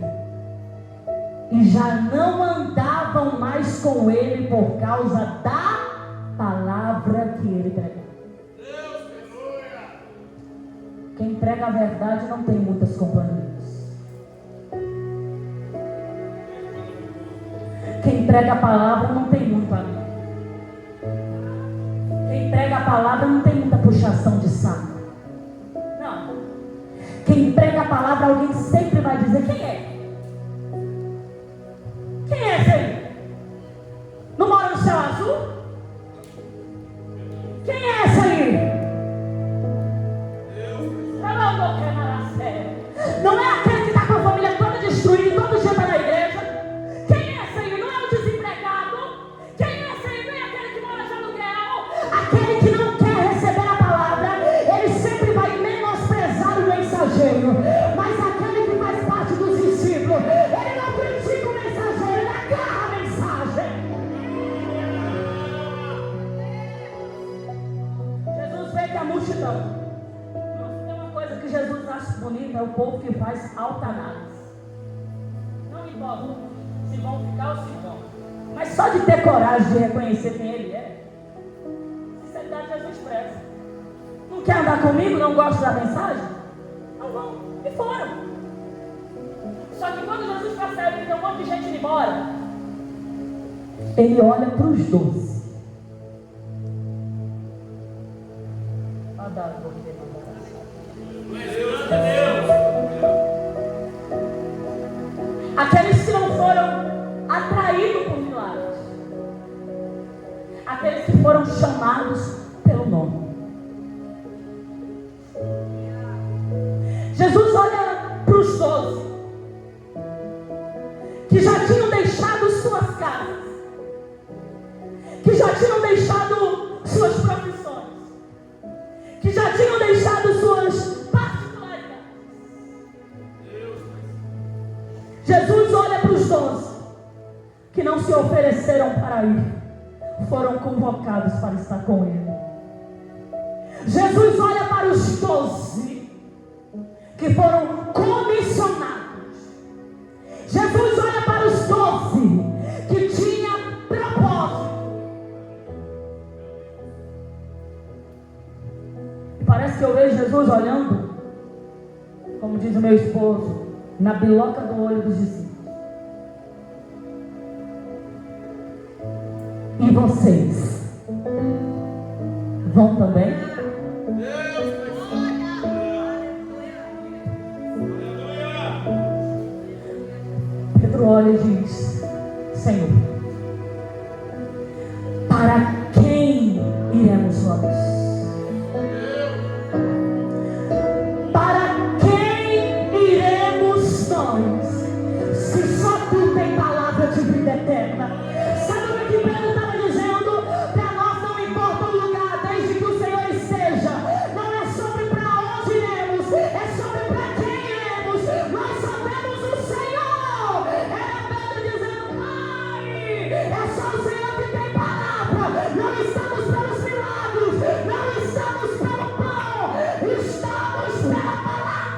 E já não andavam mais com ele por causa da palavra que ele pregava. Quem prega a verdade não tem muitas companhias. Quem prega a palavra não tem muito amigo. Quem prega a palavra não tem muita puxação de saco. Não. Quem prega a palavra, alguém sempre vai dizer: quem é? Quem é esse aí? Não mora no céu azul? Quem é esse aí? Não é aquele que está com a família toda destruída, todo dia está na igreja. Quem é esse aí? Não é o desempregado. Quem é esse aí? Não é aquele que mora de aluguel. Aquele que não quer receber a palavra, ele sempre vai menosprezar o mensageiro. Mas aquele que faz parte dos discípulos, ele não critica o mensageiro, ele agarra a mensagem. Jesus vê que a multidão, que Jesus acha bonito é o povo que faz alta análise. Não importa se vão ficar ou se vão, mas só de ter coragem de reconhecer quem ele é, sinceridade Jesus expressa. Não quer andar comigo? Não gosta da mensagem? Não vão, e foram. Só que quando Jesus percebe que tem um monte de gente indo embora, ele olha para os 12. Aqueles que não foram atraídos por milagres, aqueles que foram chamados pelo nome. Jesus olha para os 12 que já tinham deixado suas casas, que já tinham deixado suas profissões, que já tinham deixado suas particularidades. Jesus olha para os 12 que não se ofereceram para ir, foram convocados para estar com ele. Jesus olha para os 12 que foram comissionados. Jesus olha para os 12 que tinha propósito. E parece que eu vejo Jesus olhando, como diz o meu esposo, na biloca do olho dos discípulos. E vocês vão também? Pedro olha e diz: Senhor, para quem iremos nós? Para quem iremos nós? Se só tu tem palavra de vida eterna. Sabe o que Pedro estava dizendo? Para nós não importa o lugar, desde que o Senhor esteja. Não é sobre para onde iremos, é sobre para quem iremos. Nós sabemos o Senhor. Era Pedro dizendo: Pai, é só o Senhor que tem palavra. Não estamos pelos milagres, não estamos pelo pão, estamos pela palavra.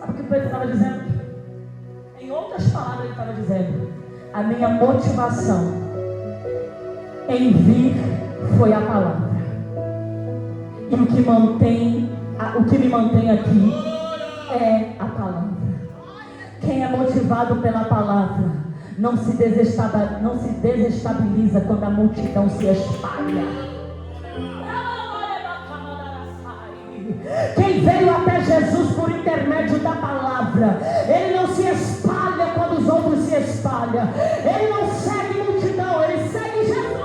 Sabe o que Pedro estava dizendo? Em outras palavras, ele estava dizendo: a minha motivação em vir foi a palavra. E o que me mantém aqui é a palavra. Quem é motivado pela palavra não se desestabiliza quando a multidão se espalha. Quem veio até Jesus por intermédio da palavra, ele não se espalha quando os outros se espalham. Ele não segue multidão, ele segue Jesus.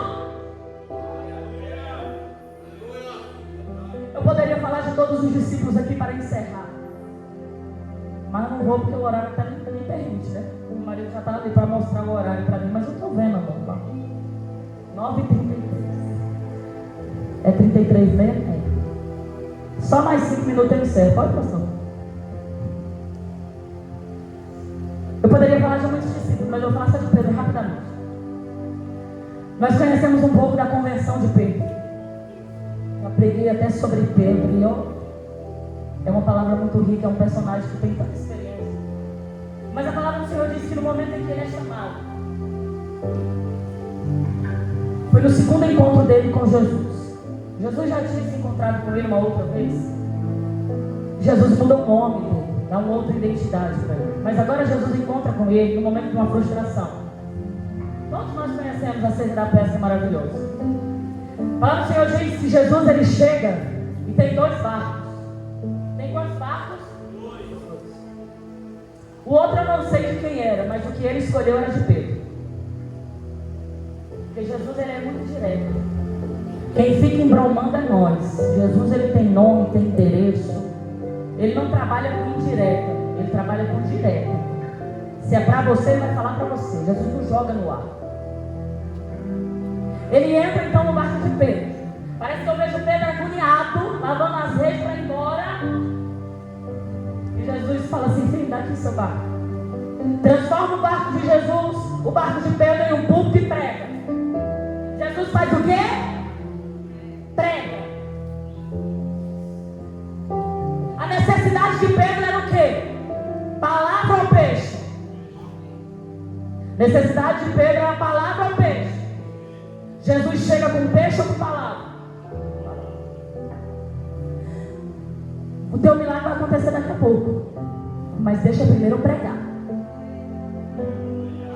Eu poderia falar de todos os discípulos aqui para encerrar, mas não vou, porque o horário até me permite, né? O marido já está ali para mostrar o horário para mim, mas eu estou vendo, amor. 9h33. É 33 mesmo? É. Só mais 5 minutos eu encerro. Pode, pastor? Eu poderia falar de muitos discípulos, mas eu vou falar só de Pedro rapidamente. Nós conhecemos um pouco da conversão de Pedro. Já preguei até sobre Pedro, e é uma palavra muito rica, é um personagem que tem tanta experiência. Mas a palavra do Senhor diz que no momento em que ele é chamado, foi no segundo encontro dele com Jesus. Jesus já tinha se encontrado com ele uma outra vez. Jesus muda o nome dele, dá uma outra identidade para ele. Mas agora Jesus encontra com ele no momento de uma frustração. Todos nós conhecemos a cena da peça maravilhosa. A palavra do Senhor diz que Jesus ele chega e tem 2 barcos. Tem quantos barcos? 2. O outro eu não sei de quem era, mas o que ele escolheu era de Pedro. Porque Jesus ele é muito direto. Quem fica embromando é nós. Jesus ele tem nome, tem endereço. Ele não trabalha com indireta, ele trabalha com direta. Se é para você, ele vai falar para você. Jesus não joga no ar. Ele entra então no barco de Pedro. Parece que eu vejo Pedro agoniado, lavando as redes para ir embora. E Jesus fala assim: filho, dá aqui seu barco. Transforma o barco de Jesus, o barco de Pedro, em um púlpito e prega. Jesus faz o quê? Prega. A necessidade de Pedro era o quê? Palavra ou peixe? Necessidade de Pedro era palavra ou peixe? Jesus chega com peixe ou com palavra? O teu milagre vai acontecer daqui a pouco, mas deixa primeiro eu pregar.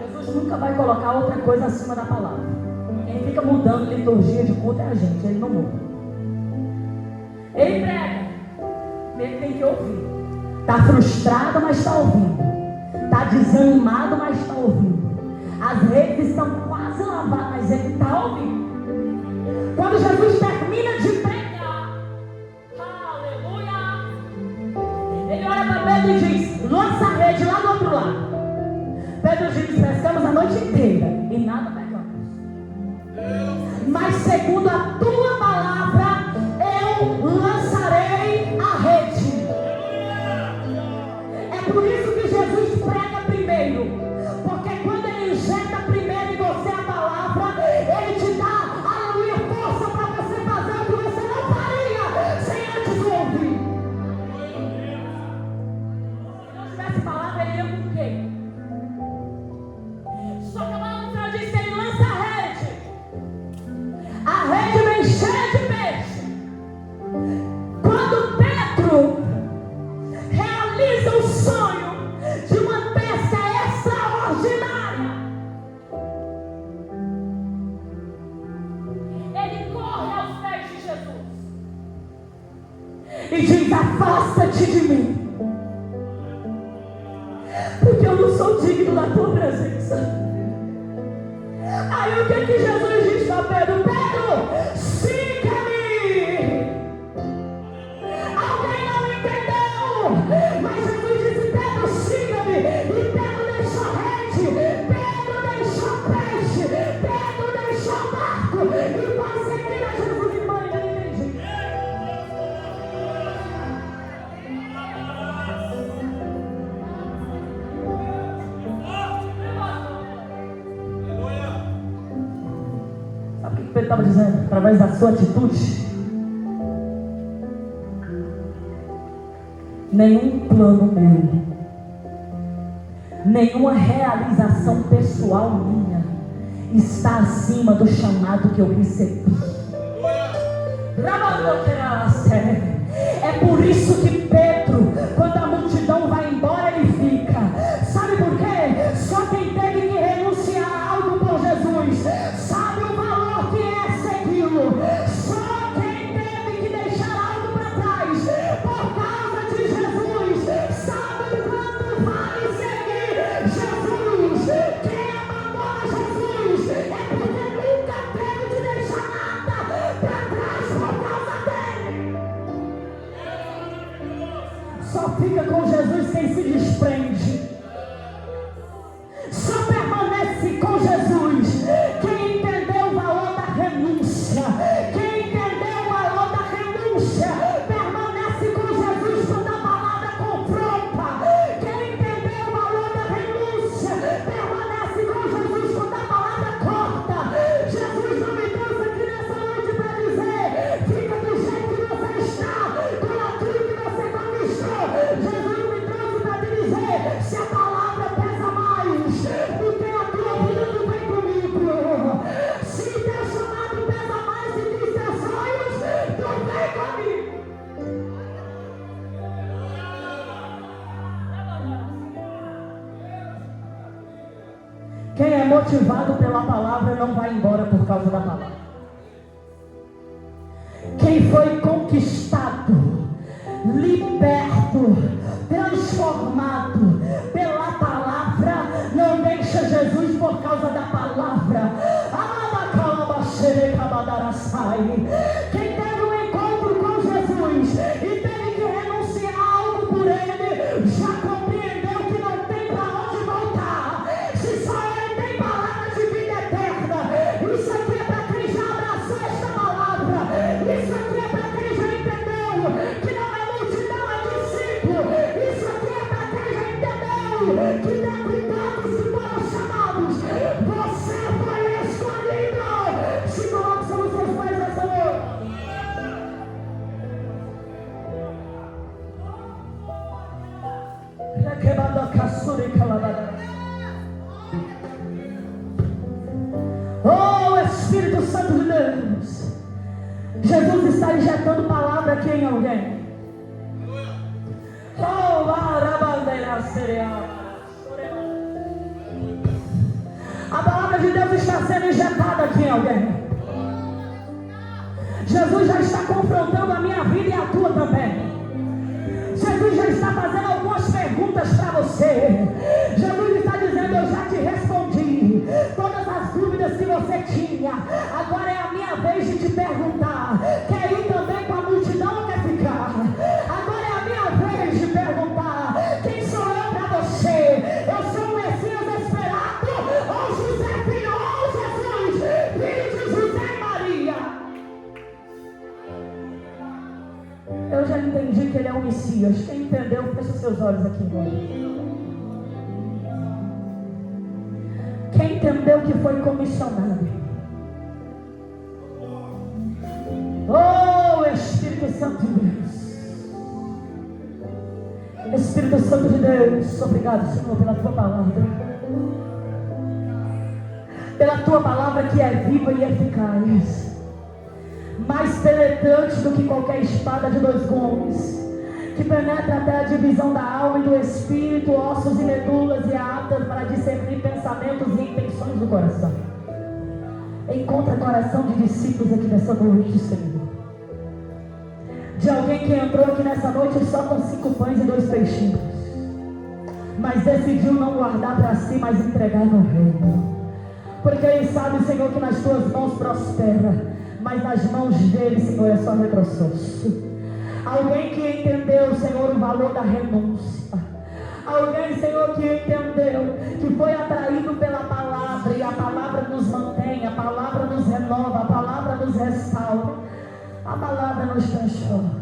Jesus nunca vai colocar outra coisa acima da palavra. Quem fica mudando liturgia de culto é a gente, ele não muda. Ele prega, ele tem que ouvir. Está frustrado, mas está ouvindo. Está desanimado, mas está ouvindo. As redes estão quase lavadas, mas ele está ouvindo. Quando Jesus termina de pregar, aleluia, ele olha para Pedro e diz: lança a rede lá do outro lado. Pedro diz: pescamos a noite inteira e nada pegamos. Mas segundo a tua palavra, eu lançarei a rede. É por isso que Jesus prega primeiro. Porque quando ele injeta primeiro em você a palavra, ele te dá, aleluia, força para você fazer o que você não faria sem antes ouvir. Se não tivesse palavra, ele ia com o quê? Só que a palavra do Senhor diz que ele lança a rede. A rede vem cheia de peixe. Quando Pedro realiza o sonho de uma pesca extraordinária, ele corre aos pés de Jesus e diz: afasta-te de mim, porque eu não sou digno da tua presença. Aí o que Jesus diz para Pedro? Pedro, siga-me. Alguém não entendeu, mas Jesus disse: Pedro, siga-me. E Pedro deixou a rede, Pedro deixou o peixe, Pedro deixou o barco e foi seguir a Jesus. E mãe, eu não entendi. Sabe o que Pedro estava dizendo? Através da sua atitude, nenhum plano meu, nenhuma realização pessoal minha está acima do chamado que eu recebi. É por isso que Pedro, quando a multidão vai embora, ele fica. Sabe por quê? Só quem teve que renunciar a algo por Jesus sabe o valor que é segui-lo. Só quem teve que deixar algo para trás por causa de Jesus sabe o quanto vale seguir Jesus. Quem abandona Jesus é porque nunca teve que deixar nada para trás por causa dele. Só fica com Jesus quem se desprende. Só permanece com Jesus quem entendeu o valor da renúncia. Quem entendeu o valor da renúncia permanece com Jesus quando a palavra confronta. Quem entendeu o valor da renúncia permanece com Jesus quando a palavra corta. Jesus não me trouxe aqui nessa noite para dizer: fica do jeito que você está, com aquilo que você conquistou. Jesus me trouxe para te dizer: se a palavra pesa mais do que a tua vida, tu vem comigo. Se teu chamado pesa mais do que os teus sonhos, tu vem comigo. Quem é motivado pela palavra não vai embora por causa da palavra. Quem foi conquistado, liberto, transformado pela palavra, não deixa Jesus por causa da palavra. Quem teve um encontro com Jesus e teve que renunciar a algo por ele, já compreendeu que não tem para onde voltar. Se só ele tem palavra de vida eterna, isso aqui é para quem já abraçou esta palavra. Isso aqui é para quem já entendeu que não é multidão, é discípulo. Isso aqui é para quem já entendeu que dentre tantos que foram chamados, você foi escolhido. Se coloque sobre os seus pés nessa noite. Oh, Espírito Santo de Deus, Jesus está injetando palavra aqui em alguém. Oh, marabandeira cereal. A palavra de Deus está sendo injetada aqui em alguém. Jesus já está confrontando a minha vida e a tua também. Jesus já está fazendo algumas perguntas para você. Jesus está dizendo: eu já te respondi todas as dúvidas que você tinha. Agora é a minha vez de te perguntar: quer ir também com a multidão ou quer ficar? Agora é a minha vez de perguntar: quem sou eu para você? Eu sou o Messias esperado, ou José filho, ou Jesus, filho de José e Maria? Eu já entendi que ele é o Messias. Quem entendeu, fecha seus olhos aqui agora. Quem entendeu que foi comissionado? Oh, Espírito Santo de Deus. Espírito Santo de Deus, obrigado, Senhor, pela tua palavra. Pela tua palavra que é viva e eficaz, mais penetrante do que qualquer espada de dois gumes, que penetra até a divisão da alma e do espírito, ossos e medulas, e é apta para discernir pensamentos e intenções do coração. Encontra coração de discípulos aqui nessa noite, Senhor. De alguém que entrou aqui nessa noite só com 5 pães e 2 peixinhos, mas decidiu não guardar para si, mas entregar no reino. Porque ele sabe, Senhor, que nas tuas mãos prospera, mas nas mãos dele, Senhor, é só retrocesso. Alguém que entendeu, Senhor, o valor da renúncia. Alguém, Senhor, que entendeu, que foi atraído pela palavra, e a palavra nos mantém, a palavra nos renova, a palavra nos restaura, a palavra nos transforma.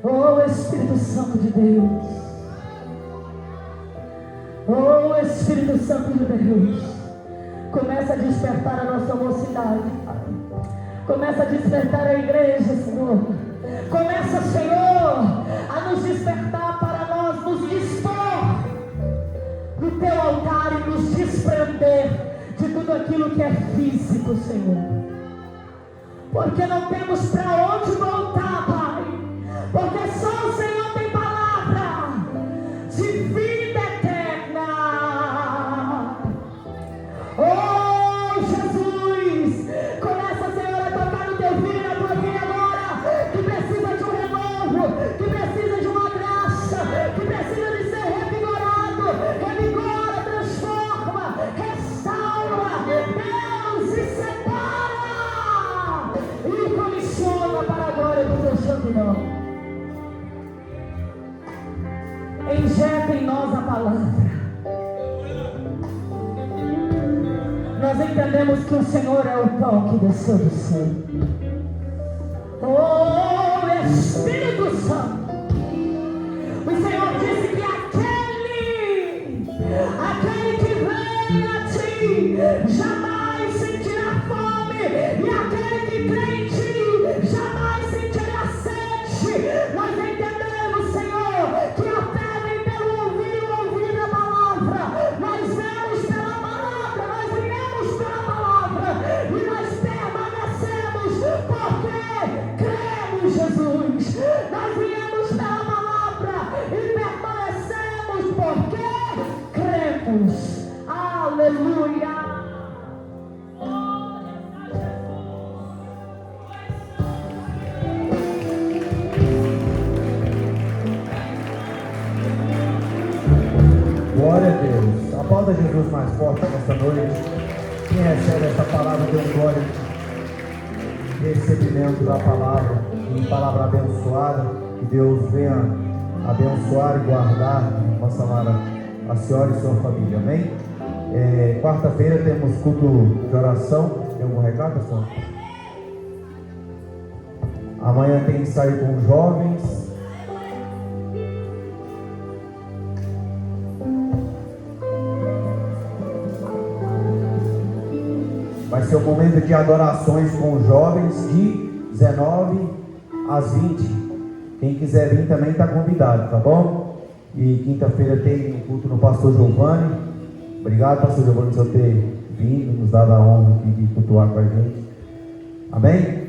Oh, Espírito Santo de Deus. Oh, Espírito Santo de Deus, começa a despertar a nossa mocidade, Pai. Começa a despertar a igreja, Senhor. Começa, Senhor, a nos despertar para nós nos dispor no teu altar e nos desprender de tudo aquilo que é físico, Senhor. porque não temos para onde voltar, Pai, porque só o Senhor tem palavra de vida eterna. Oh, Jesus, começa, Senhor, a tocar no teu filho e na tua filha agora, que precisa de um renovo, que precisa de uma graça, que precisa de ser revigorado. Revigora, transforma, restaura, Deus, e separa e comissiona para a glória do teu santo nome. Injeta em nós a palavra. Nós entendemos que o Senhor é o pão que desceu do céu. Oh, Espírito Santo, o Senhor disse que aquele que vem a ti jamais sentirá fome, e aquele que crê em ti jamais sentirá sede. Nós entendemos, Senhor, que a fé vem pelo ouvir e ouvir a palavra. Nós vemos pela palavra, nós viemos pela palavra, e nós permanecemos porque cremos, Jesus. Nós viemos pela palavra e permanecemos porque cremos. Aleluia. Glória a Deus. Aplauda Jesus mais forte nesta noite. Quem recebe essa palavra, dê um glória de recebimento da palavra, e palavra abençoada. Que Deus venha abençoar e guardar, nossa Lara, a senhora e sua família. Amém? Quarta-feira temos culto de oração. Tem algum recado, pessoal? Amanhã tem ensaio com os jovens. Vai ser um momento de adorações com os jovens de 19 às 20. Quem quiser vir também está convidado, tá bom? E quinta-feira tem um culto no pastor Giovanni. Obrigado, pastor Giovanni, por ter vindo, nos dado a honra aqui de cultuar com a gente. Amém?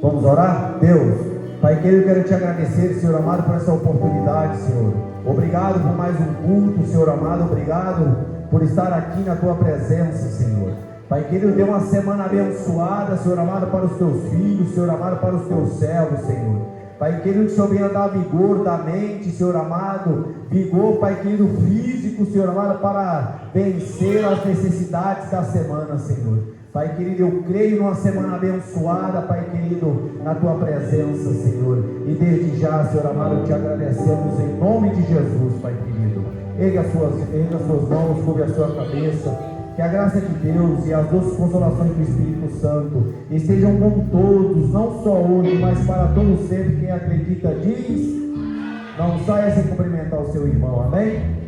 Vamos orar? Deus, Pai querido, eu quero te agradecer, Senhor amado, por essa oportunidade, Senhor. Obrigado por mais um culto, Senhor amado. Obrigado por estar aqui na tua presença, Senhor. Pai querido, dê uma semana abençoada, Senhor amado, para os teus filhos, Senhor amado, para os teus servos, Senhor. Pai querido, que o Senhor venha dar vigor da mente, Senhor amado, vigor, Pai querido, físico, Senhor amado, para vencer as necessidades da semana, Senhor. Pai querido, eu creio numa semana abençoada, Pai querido, na tua presença, Senhor. E desde já, Senhor amado, te agradecemos em nome de Jesus, Pai querido. Erga as suas mãos, cobre a sua cabeça. Que a graça de Deus e as doces consolações do Espírito Santo estejam com todos, não só hoje, mas para todos sempre. Quem acredita diz: não saia sem cumprimentar o seu irmão. Amém?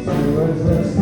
Seu exército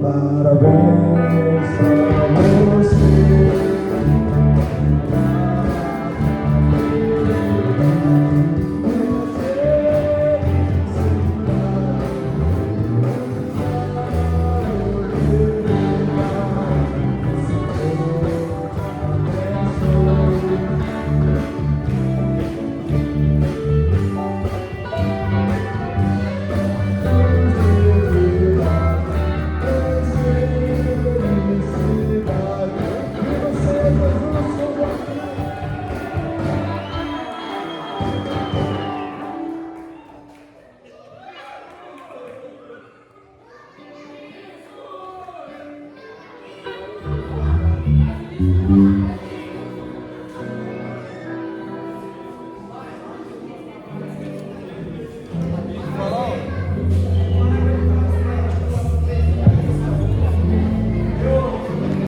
Parabéns pra você. Você